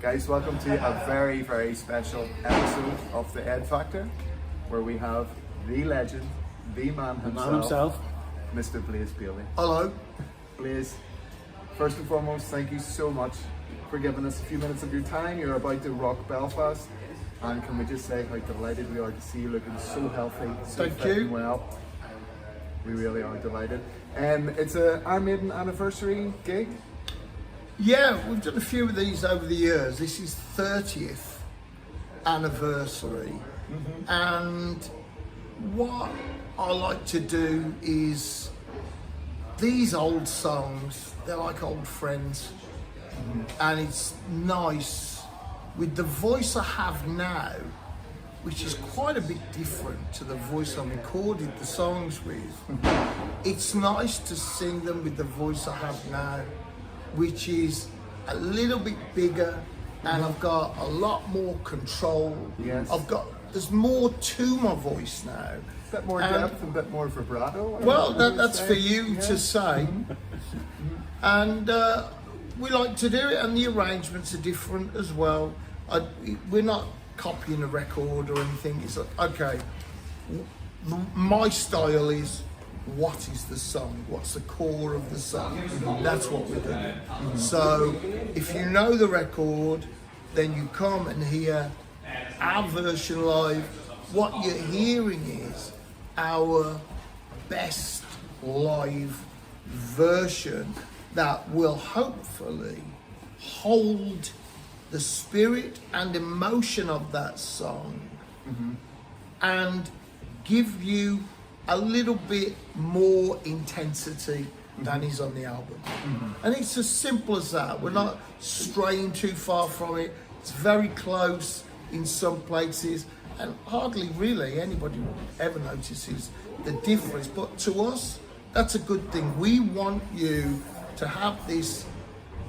Guys, welcome to a very, very special episode of The Ed Factor, where we have the legend, the man himself, Mr. Blaze Bayley. Hello. Blaze, first and foremost, thank you so much for giving us a few minutes of your time. You're about to rock Belfast, and can we just say how delighted we are to see you looking so healthy, so Thank fit you. and well. We really are delighted. It's a Iron Maiden anniversary gig. Yeah, we've done a few of these over the years. This is 30th anniversary. And what I like to do is these old songs, they're like old friends. And it's nice with the voice I have now, which is quite a bit different to the voice I recorded the songs with. It's nice to sing them with the voice I have now, which is a little bit bigger, and I've got a lot more control. Yes. There's more to my voice now. A bit more depth and a bit more vibrato. Well, that's for you to say. And we like to do it, and the arrangements are different as well. We're not copying a record or anything. It's like, okay, my style is, what is the song? What's the core of the song? That's what we're doing. So if you know the record, then you come and hear our version live. What you're hearing is our best live version that will hopefully hold the spirit and emotion of that song and give you a little bit more intensity than is on the album. And it's as simple as that. We're not straying too far from it. It's very close in some places, and hardly really anybody ever notices the difference. But to us, that's a good thing. We want you to have this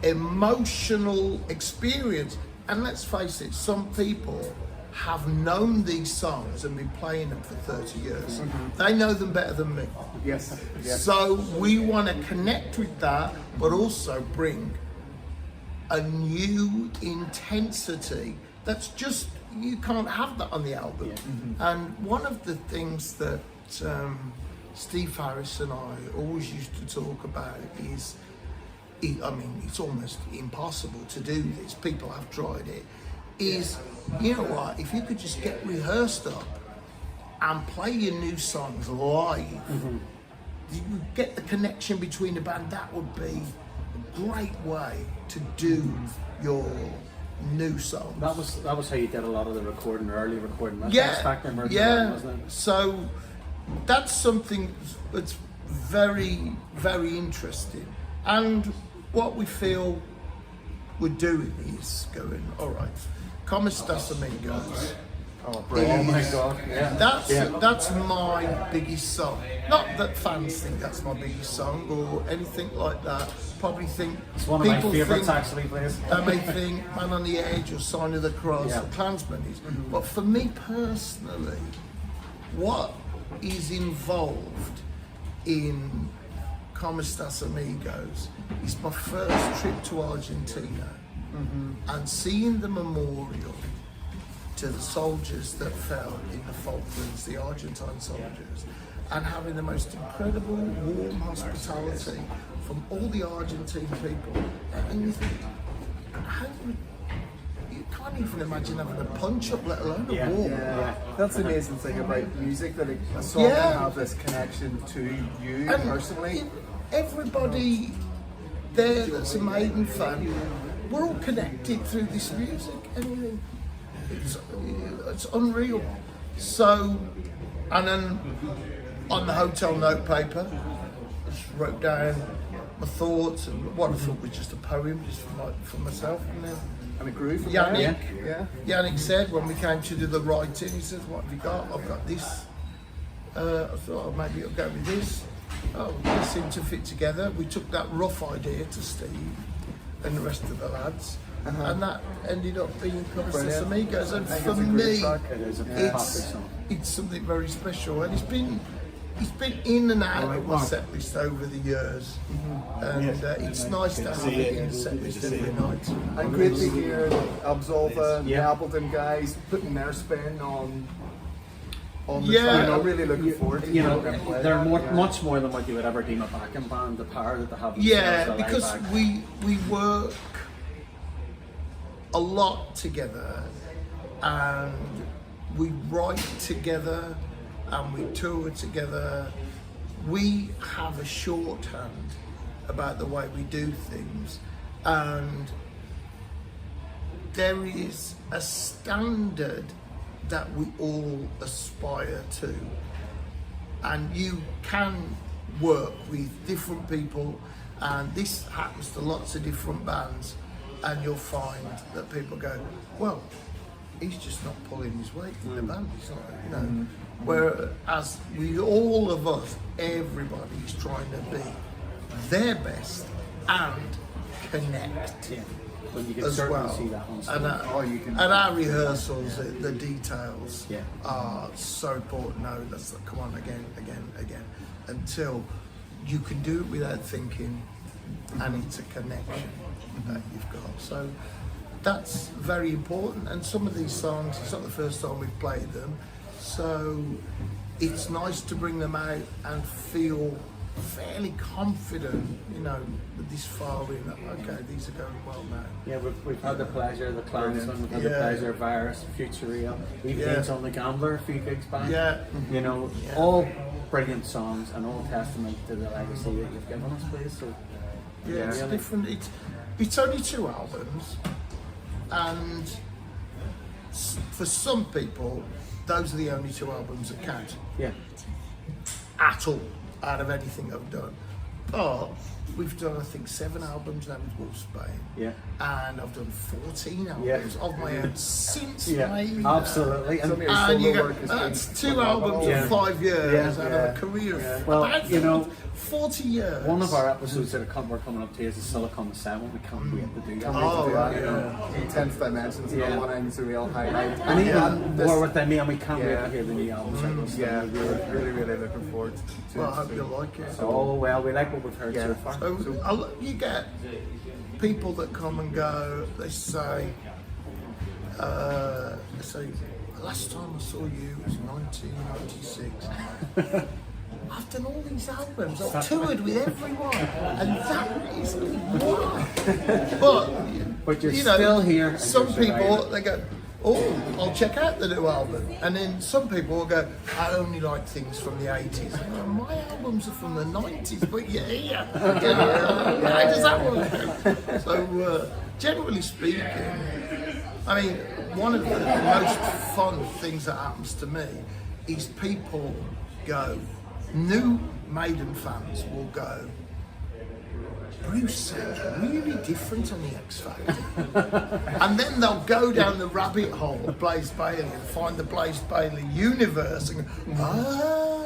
emotional experience. And let's face it, some people have known these songs and been playing them for 30 years. They know them better than me. Yes. So we want to connect with that, but also bring a new intensity that's just, you can't have that on the album. And one of the things that Steve Harris and I always used to talk about is, it's almost impossible to do this. People have tried it. Is, you know what, if you could just get rehearsed up and play your new songs live, you would get the connection between the band. That would be a great way to do your new songs. That was how you did a lot of the early recording. That's Yeah, Factor merged yeah. wasn't it? So that's something that's very, very interesting. And what we feel we're doing is going, all right, Como Estas Amigos. Oh, brilliant. Oh my God! Yeah. That's my biggest song. Not that fans think that's my biggest song or anything like that. Probably think It's one of my people favourites, think, actually, please. They may think Man on the Edge or Sign of the Cross or Klansman is. But for me personally, what is involved in Como Estas Amigos is my first trip to Argentina and seeing the memorial to the soldiers that fell in the Falklands, the Argentine soldiers, and having the most incredible warm hospitality from all the Argentine people. And you think, you can't even imagine having a punch-up, let alone a war. Yeah, that's the amazing thing about music, that a song Yeah. can have this connection to you And personally. everybody there that's a Maiden fan, we're all connected through this music. And it's unreal. So, and then on the hotel notepaper, I just wrote down my thoughts and what I thought was just a poem, just for myself. And then And a groove. from Yannick, there. Yannick said when we came to do the writing, he says, "What have you got?" I've got this. I thought, oh, maybe it'll go with this. Oh, they seem to fit together. We took that rough idea to Steve and the rest of the lads, and that ended up being Como Estas Amigos. And I think for it's a great me, track. It is a fantastic song. it's something very special, and it's been He's been in and out of my set list over the years, and it's nice to have it in the set list every night. And great to hear Absolva and the Appleton guys putting their spin on the song. I'm really looking forward to hearing them play. They're much more than what you would ever deem a backing band. The power that they have. Because we work a lot together, and we write together, and we tour together. We have a shorthand about the way we do things, and there is a standard that we all aspire to. And you can work with different people, and this happens to lots of different bands, and you'll find that people go, well, he's just not pulling his weight in the band, he's not, you know. Whereas with all of us, everybody's trying to be their best and connect Well, you can as certainly well. see that on stage. And our rehearsals, the details are so important. No, let's come on again, until you can do it without thinking, and it's a connection that you've got. So that's very important. And some of these songs, it's not the first time we've played them, so it's nice to bring them out and feel fairly confident, you know, with this far in, that, okay, these are going well now. Yeah, we've had the pleasure of the Clansman, we've had the pleasure of Virus, Future Real, we've been on the Gambler a few gigs back. You know, all brilliant songs and all testament to the legacy that you've given us, please. So it's really different. It's only 2 albums, and for some people, those are the only 2 albums that count. At all, out of anything I've done. But we've done, I think, 7 albums now with Wolfsbane. And I've done 14 albums of my own since Maiden. Absolutely. And you go, that's 2 albums in 5 years out of a career of about, you know, 40 years. One of our episodes that we're coming up to is the Silicon 7. We can't wait to do that. Intense Dimensions, another one, and it's a real highlight. And even more with them, and we can't wait to hear the new album. Really looking forward to Well, I hope you like it. Oh, well, we like what we've heard so far. So you get people that come and go, they say, last time I saw you was 1996. I've done all these albums, I've toured with everyone, and that is what. But you're you know, still here. Some people, they go, oh, I'll check out the new album. And then some people will go, I only like things from the 80s. Go, my albums are from the 90s, but you're here. How does that work? So, generally speaking, I mean, one of the most fun things that happens to me is people go, new Maiden fans will go, Bruce sounds really different on the X Factor. And then they'll go down the rabbit hole of Blaze Bayley and find the Blaze Bayley universe and go,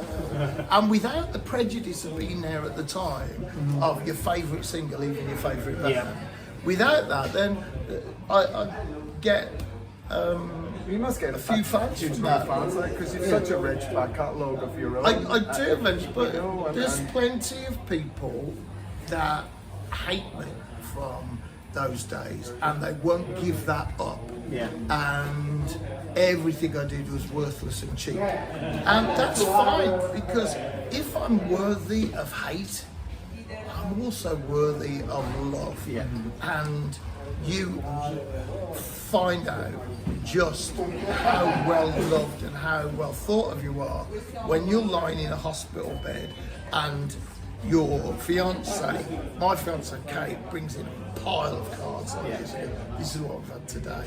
And without the prejudice of being there at the time of your favourite single, even your favourite band, without that, then I get you must get a few fans from that. Because you've such a rich back catalogue of your own. I do eventually, but there's plenty of people that hate me from those days, and they won't give that up. And everything I did was worthless and cheap, and that's fine, because if I'm worthy of hate, I'm also worthy of love. And you find out just how well loved and how well thought of you are when you're lying in a hospital bed and your fiance, my fiance Kate, brings in a pile of cards like this. This is what I've had today.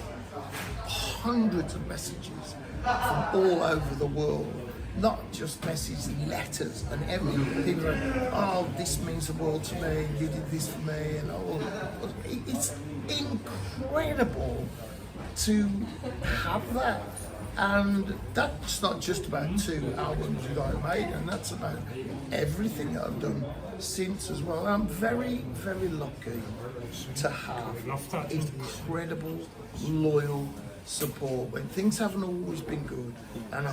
Hundreds of messages from all over the world, not just messages, letters, and everything. People are, oh, this means the world to me, you did this for me, and all. It's incredible to have that. And that's not just about 2 albums with Iron Maiden, that's about everything that I've done since as well. I'm very, very lucky to have incredible, loyal support when things haven't always been good, and I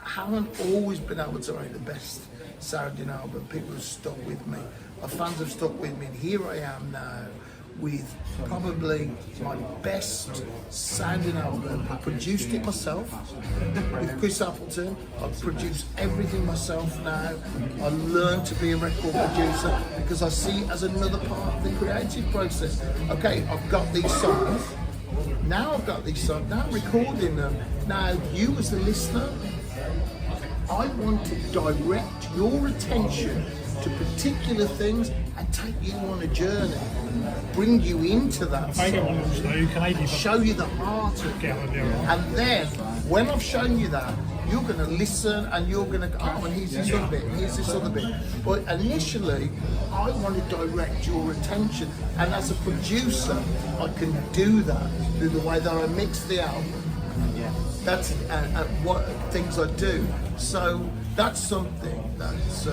haven't always been able to make the best sounding album. People have stuck with me. My fans have stuck with me, and here I am now with probably my best sounding album. I produced it myself with Chris Appleton. I produce everything myself now. I learned to be a record producer because I see it as another part of the creative process. Okay, I've got these songs. Now I've got these songs. Now I'm recording them. Now you as the listener, I want to direct your attention to particular things and take you on a journey, bring you into that song, show you the heart of it. And then, when I've shown you that, you're going to listen and you're going to go, oh, and here's this other bit, and here's this other bit. But initially, I want to direct your attention, and as a producer, I can do that through the way that I mix the album. That's what things I do. So that's something that's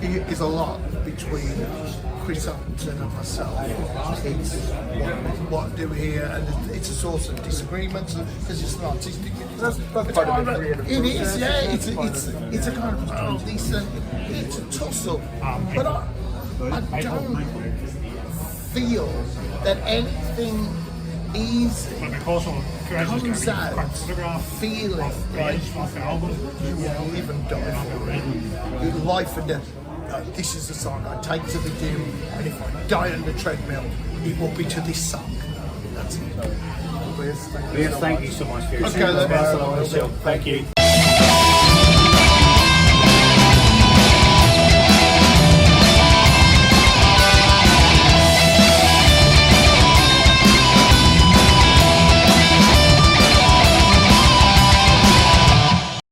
is a lot between Chris Appleton and myself. It's what I do here, and it's a source of disagreements because it's an artistic. That's part of the creative It process. is, yeah. It's a kind of it's a tussle, but I don't feel that anything easy comes out feeling like you will live and die for it. Your life and death. This is the song I take to the gym, and if I die on the treadmill, it will be to this song. That's it. Liam, thank you so much for your Okay, time. Thank you.